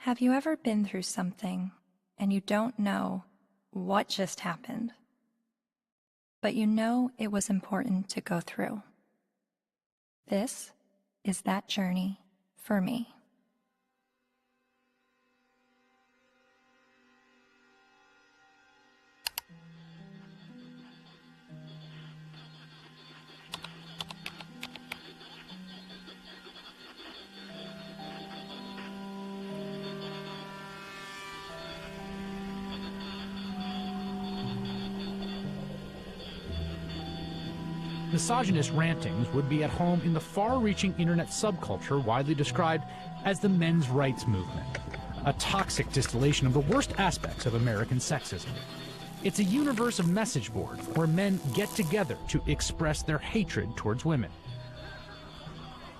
Have you ever been through something and you don't know what just happened, but you know it was important to go through? This is that journey for me. Misogynist rantings would be at home in the far-reaching internet subculture widely described as the men's rights movement, a toxic distillation of the worst aspects of American sexism. It's a universe of message boards where men get together to express their hatred towards women.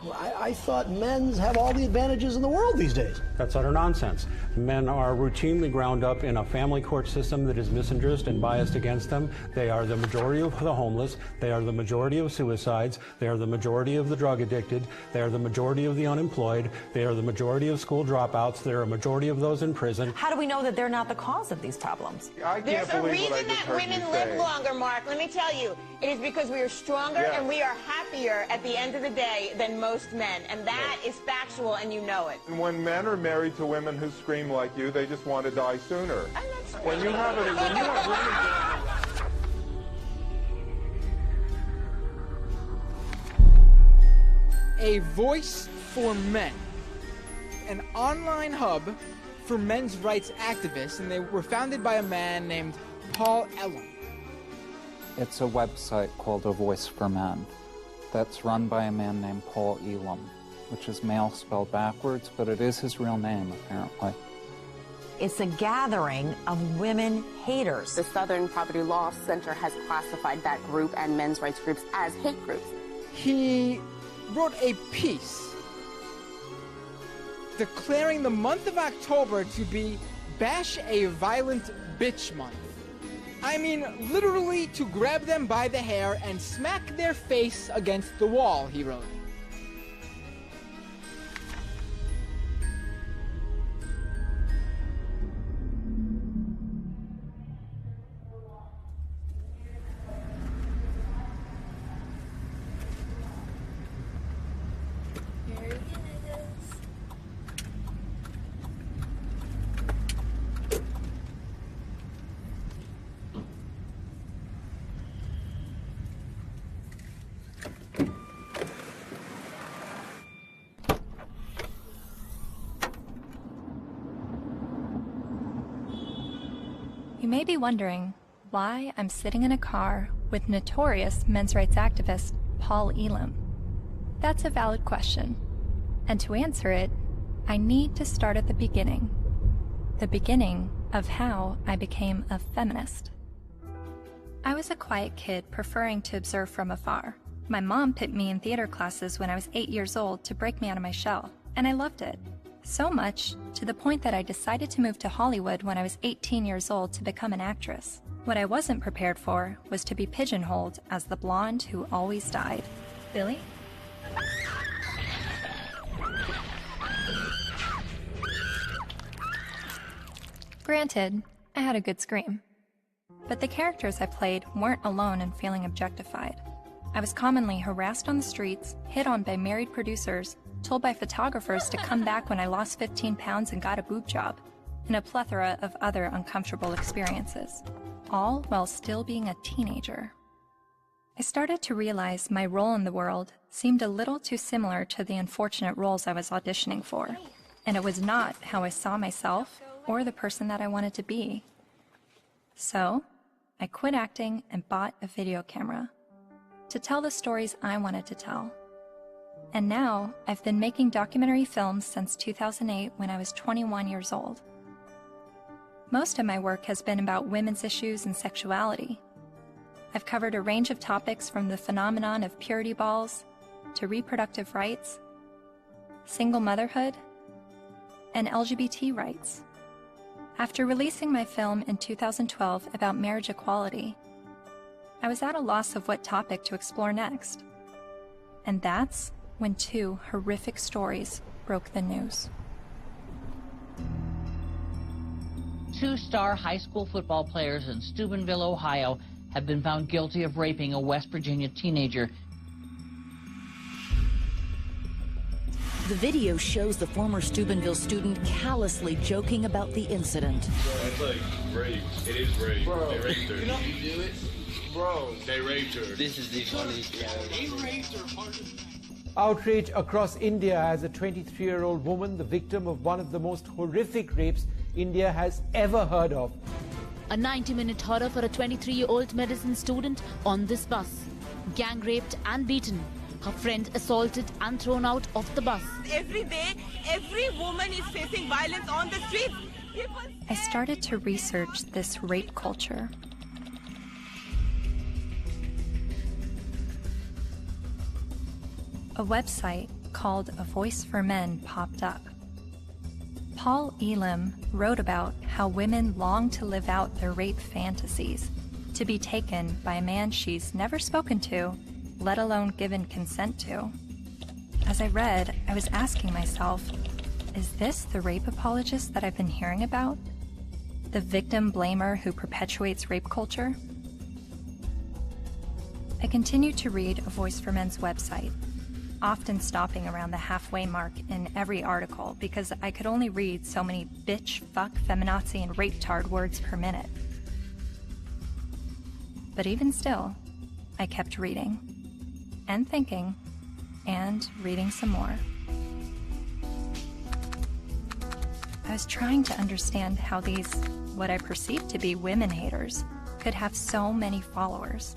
Well, I thought men's have all the advantages in the world these days. That's utter nonsense. Men are routinely ground up in a family court system that is misandrist and biased against them. They are the majority of the homeless. They are the majority of suicides. They are the majority of the drug addicted. They are the majority of the unemployed. They are the majority of school dropouts. They are a majority of those in prison. How do we know that they're not the cause of these problems? There's a reason that women live longer, Mark. Let me tell you. It is because we are stronger and we are happier at the end of the day than most men. And that is factual, and you know it. When men are married to women who scream like you, they just want to die sooner. When you have women... A voice for men. An online hub for men's rights activists, and they were founded by a man named Paul Elam. It's a website called A Voice for Men that's run by a man named Paul Elam, which is male spelled backwards, but it is his real name, apparently. It's a gathering of women haters. The Southern Poverty Law Center has classified that group and men's rights groups as hate groups. He wrote a piece declaring the month of October to be Bash a Violent Bitch Month. I mean, literally to grab them by the hair and smack their face against the wall, he wrote. You may be wondering why I'm sitting in a car with notorious men's rights activist Paul Elam. That's a valid question, and to answer it, I need to start at the beginning of how I became a feminist. I was a quiet kid preferring to observe from afar. My mom put me in theater classes when I was 8 years old to break me out of my shell, and I loved it. So much, to the point that I decided to move to Hollywood when I was 18 years old to become an actress. What I wasn't prepared for was to be pigeonholed as the blonde who always died. Billy? Granted, I had a good scream. But the characters I played weren't alone in feeling objectified. I was commonly harassed on the streets, hit on by married producers, told by photographers to come back when I lost 15 pounds and got a boob job, and a plethora of other uncomfortable experiences, all while still being a teenager. I started to realize my role in the world seemed a little too similar to the unfortunate roles I was auditioning for, and it was not how I saw myself or the person that I wanted to be. So, I quit acting and bought a video camera to tell the stories I wanted to tell. And now, I've been making documentary films since 2008 when I was 21 years old. Most of my work has been about women's issues and sexuality. I've covered a range of topics from the phenomenon of purity balls to reproductive rights, single motherhood, and LGBT rights. After releasing my film in 2012 about marriage equality, I was at a loss of what topic to explore next. And that's when two horrific stories broke the news. two-star high school football players in Steubenville, Ohio, have been found guilty of raping a West Virginia teenager. The video shows the former Steubenville student callously joking about the incident. That's like rape. It is rape. Bro, they raped her. You know you do it? Bro. They raped her. This is the funniest thing. They raped her. Outrage across India as a 23-year-old woman, the victim of one of the most horrific rapes India has ever heard of. A 90-minute horror for a 23-year-old medicine student on this bus. Gang raped and beaten. Her friend assaulted and thrown out of the bus. Every day, every woman is facing violence on the streets. I started to research this rape culture. A website called A Voice for Men popped up. Paul Elam wrote about how women long to live out their rape fantasies, to be taken by a man she's never spoken to, let alone given consent to. As I read, I was asking myself, is this the rape apologist that I've been hearing about? The victim blamer who perpetuates rape culture? I continued to read A Voice for Men's website, often stopping around the halfway mark in every article because I could only read so many bitch, fuck, feminazi, and rape-tard words per minute. But even still, I kept reading, and thinking, and reading some more. I was trying to understand how these, what I perceived to be women haters, could have so many followers.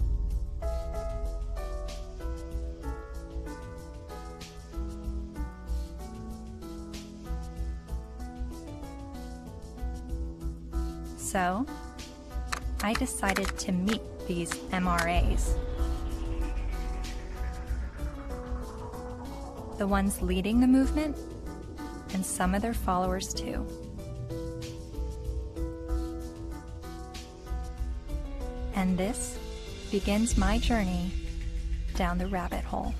So, I decided to meet these MRAs. The ones leading the movement, and some of their followers too. And this begins my journey down the rabbit hole.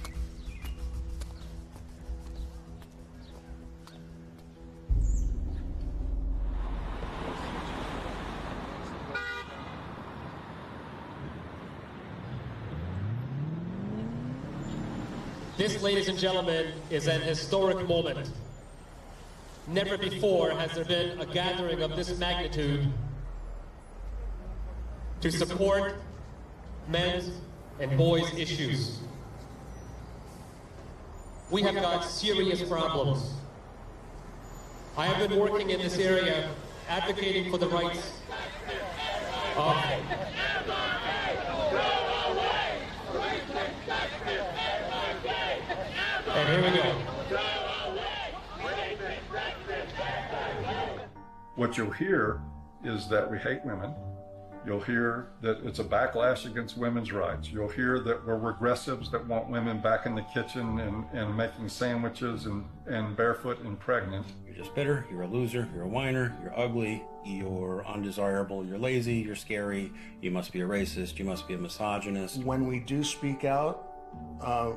This, ladies and gentlemen, is an historic moment. Never before has there been a gathering of this magnitude to support men's and boys' issues. We have got serious problems. I have been working in this area advocating for the rights of and here we go. What you'll hear is that we hate women. You'll hear that it's a backlash against women's rights. You'll hear that we're regressives that want women back in the kitchen and making sandwiches and barefoot and pregnant. You're just bitter, you're a loser, you're a whiner, you're ugly, you're undesirable, you're lazy, you're scary, you must be a racist, you must be a misogynist. When we do speak out,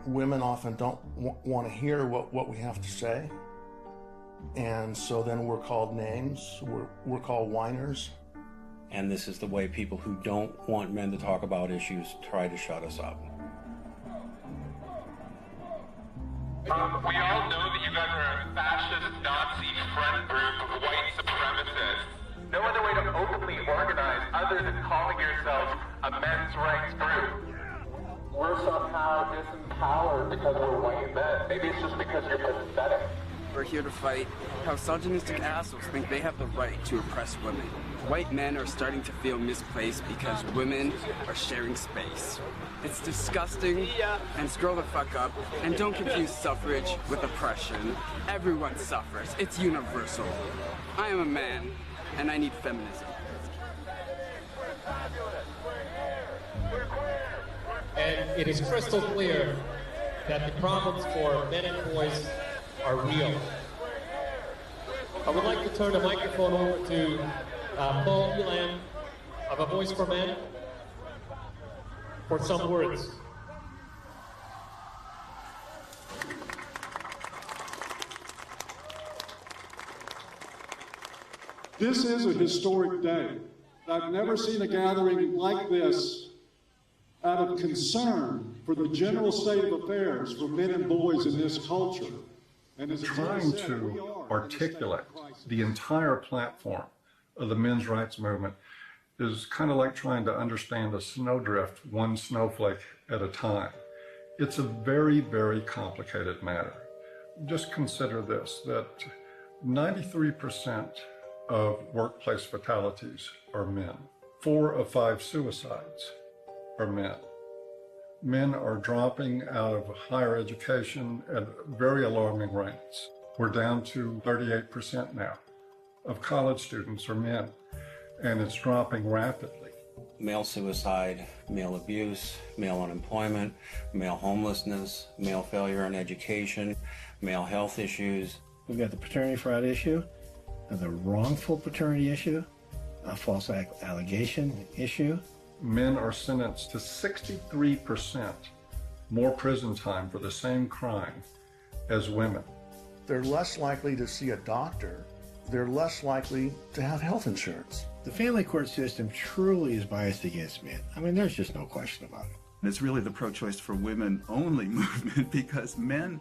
women often don't want to hear what we have to say. And so then we're called names, we're called whiners. And this is the way people who don't want men to talk about issues try to shut us up. We all know that you guys are a fascist, Nazi friend group of white supremacists. No other way to openly organize other than calling yourselves a men's rights group. We're somehow disempowered because we're white men. Maybe it's just because you're pathetic. We're here to fight how misogynistic assholes think they have the right to oppress women. White men are starting to feel misplaced because women are sharing space. It's disgusting, and scroll the fuck up, and don't confuse suffrage with oppression. Everyone suffers. It's universal. I am a man, and I need feminism. And it is crystal clear that the problems for men and boys are real. I would like to turn the microphone over to Paul Elam of A Voice for Men for some words. This is a historic day. I've never seen a gathering like this out of concern for the general state of affairs for men and boys in this culture. And as trying to articulate the entire platform of the men's rights movement is kind of like trying to understand a snowdrift one snowflake at a time. It's a very, very complicated matter. Just consider this, that 93% of workplace fatalities are men. 4 of 5 suicides are men. Men are dropping out of higher education at very alarming rates. We're down to 38% now of college students are men, and it's dropping rapidly. Male suicide, male abuse, male unemployment, male homelessness, male failure in education, male health issues. We've got the paternity fraud issue, the wrongful paternity issue, a false allegation issue. Men are sentenced to 63% more prison time for the same crime as women. They're less likely to see a doctor. They're less likely to have health insurance. The family court system truly is biased against men. I mean, there's just no question about it. And it's really the pro-choice for women only movement, because men,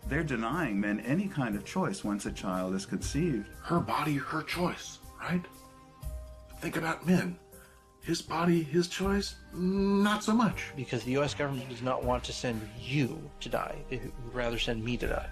they're denying men any kind of choice once a child is conceived. Her body, her choice, right? Think about men. His body, his choice, not so much. Because the U.S. government does not want to send you to die. They would rather send me to die.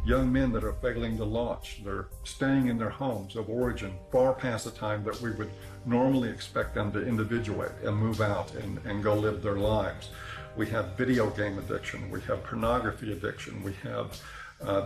Young men that are failing to launch, they're staying in their homes of origin far past the time that we would normally expect them to individuate and move out and go live their lives. We have video game addiction, we have pornography addiction, we have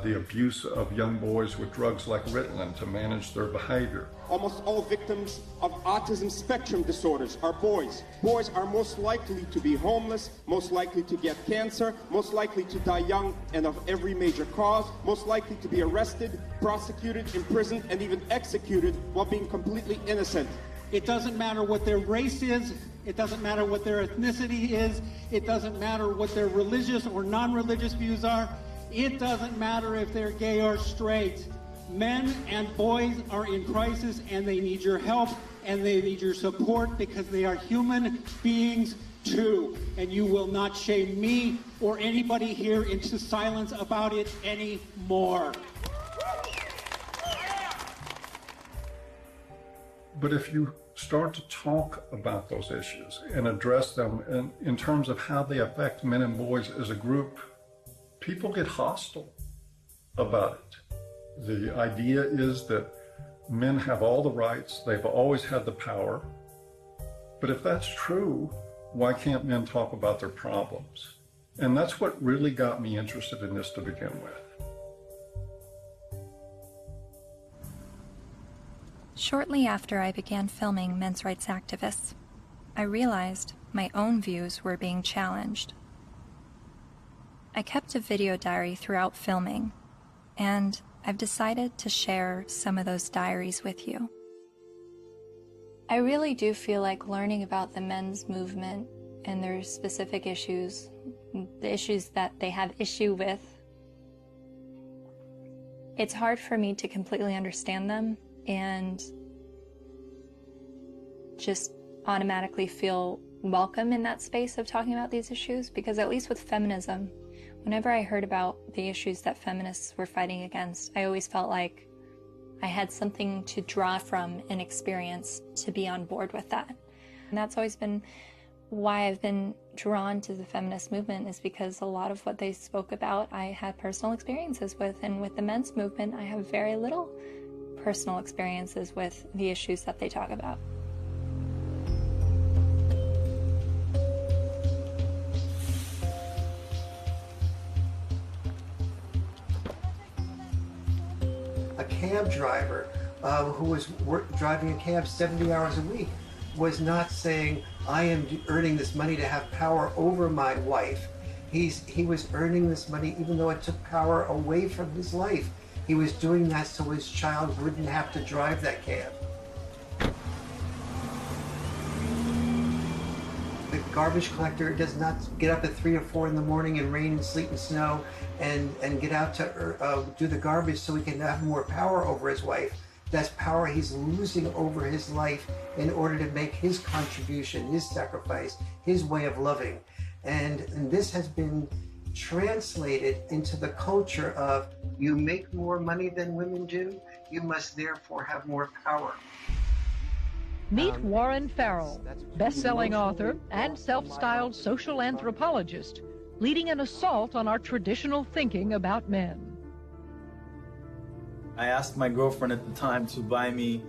the abuse of young boys with drugs like Ritalin to manage their behavior. Almost all victims of autism spectrum disorders are boys. Boys are most likely to be homeless, most likely to get cancer, most likely to die young and of every major cause, most likely to be arrested, prosecuted, imprisoned, and even executed while being completely innocent. It doesn't matter what their race is, it doesn't matter what their ethnicity is, it doesn't matter what their religious or non-religious views are, it doesn't matter if they're gay or straight. Men and boys are in crisis, and they need your help and they need your support, because they are human beings too. And you will not shame me or anybody here into silence about it anymore. But if you start to talk about those issues and address them in terms of how they affect men and boys as a group, people get hostile about it. The idea is that men have all the rights, they've always had the power. But if that's true, why can't men talk about their problems? And that's what really got me interested in this to begin with. Shortly after I began filming men's rights activists, I realized my own views were being challenged. I kept a video diary throughout filming, and I've decided to share some of those diaries with you. I really do feel like learning about the men's movement and their specific issues, the issues that they have issue with, it's hard for me to completely understand them and just automatically feel welcome in that space of talking about these issues, because at least with feminism, whenever I heard about the issues that feminists were fighting against, I always felt like I had something to draw from and experience to be on board with that. And that's always been why I've been drawn to the feminist movement, is because a lot of what they spoke about I had personal experiences with, and with the men's movement I have very little personal experiences with the issues that they talk about. A cab driver who was driving a cab 70 hours a week was not saying, I am earning this money to have power over my wife. He was earning this money even though it took power away from his life. He was doing that so his child wouldn't have to drive that cab. garbage collector does not get up at 3 or 4 in the morning in rain and sleet and snow and get out to do the garbage so he can have more power over his wife. That's power he's losing over his life in order to make his contribution, his sacrifice, his way of loving. And this has been translated into the culture of, you make more money than women do, you must therefore have more power. Meet Warren Farrell, best-selling author and self-styled social anthropologist, leading an assault on our traditional thinking about men. I asked my girlfriend at the time to buy me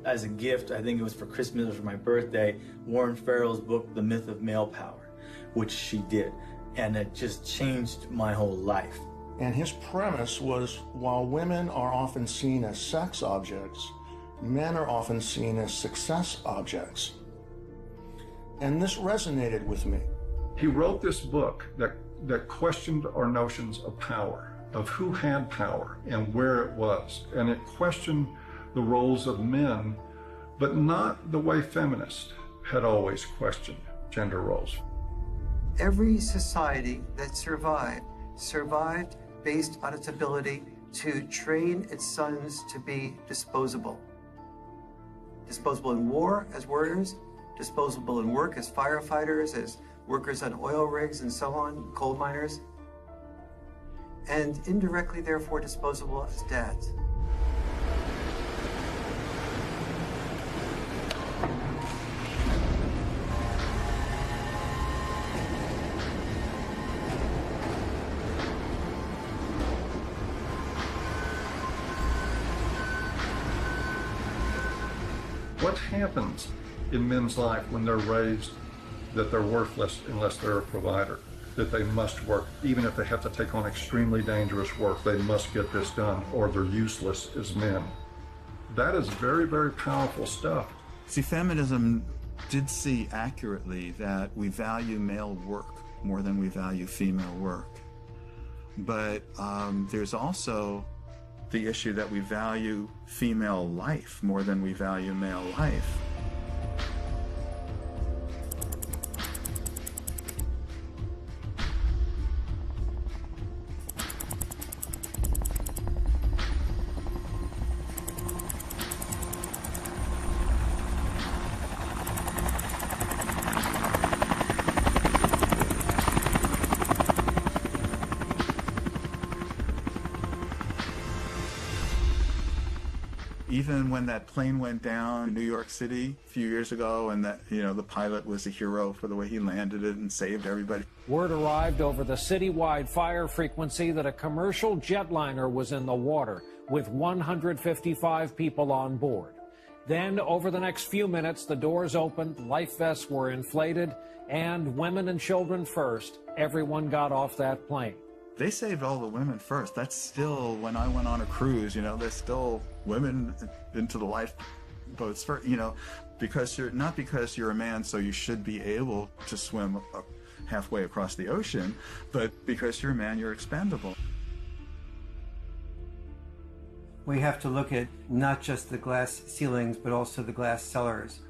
as a gift, I think it was for Christmas or for my birthday, Warren Farrell's book, The Myth of Male Power, which she did. And it just changed my whole life. And his premise was, while women are often seen as sex objects, men are often seen as success objects. And this resonated with me. He wrote this book that questioned our notions of power, of who had power and where it was. And it questioned the roles of men, but not the way feminists had always questioned gender roles. Every society that survived based on its ability to train its sons to be disposable. Disposable in war as warriors, disposable in work as firefighters, as workers on oil rigs and so on, coal miners, and indirectly, therefore, disposable as dads. What happens in men's life when they're raised that they're worthless unless they're a provider, that they must work, even if they have to take on extremely dangerous work, they must get this done or they're useless as men? That is very, very powerful stuff. See, feminism did see accurately that we value male work more than we value female work. But there's also the issue that we value female life more than we value male life. Even when that plane went down in New York City a few years ago, and that, the pilot was a hero for the way he landed it and saved everybody. Word arrived over the citywide fire frequency that a commercial jetliner was in the water with 155 people on board. Then, over the next few minutes, the doors opened, life vests were inflated, and women and children first, everyone got off that plane. They saved all the women first. That's still, when I went on a cruise, there's still women into the lifeboats first, because not because you're a man, so you should be able to swim halfway across the ocean, but because you're a man, you're expendable. We have to look at not just the glass ceilings, but also the glass cellars.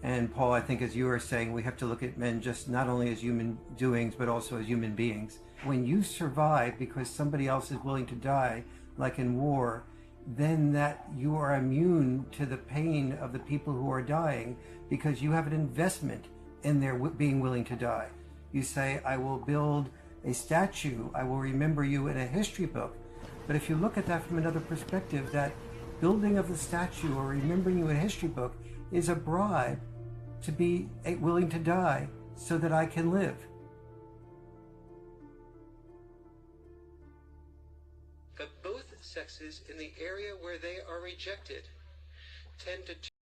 And Paul, I think as you were saying, we have to look at men just not only as human doings, but also as human beings. When you survive because somebody else is willing to die, like in war, then that you are immune to the pain of the people who are dying because you have an investment in their being willing to die. You say, I will build a statue, I will remember you in a history book. But if you look at that from another perspective, that building of the statue or remembering you in a history book is a bribe to be willing to die so that I can live. But both sexes, in the area where they are rejected, tend to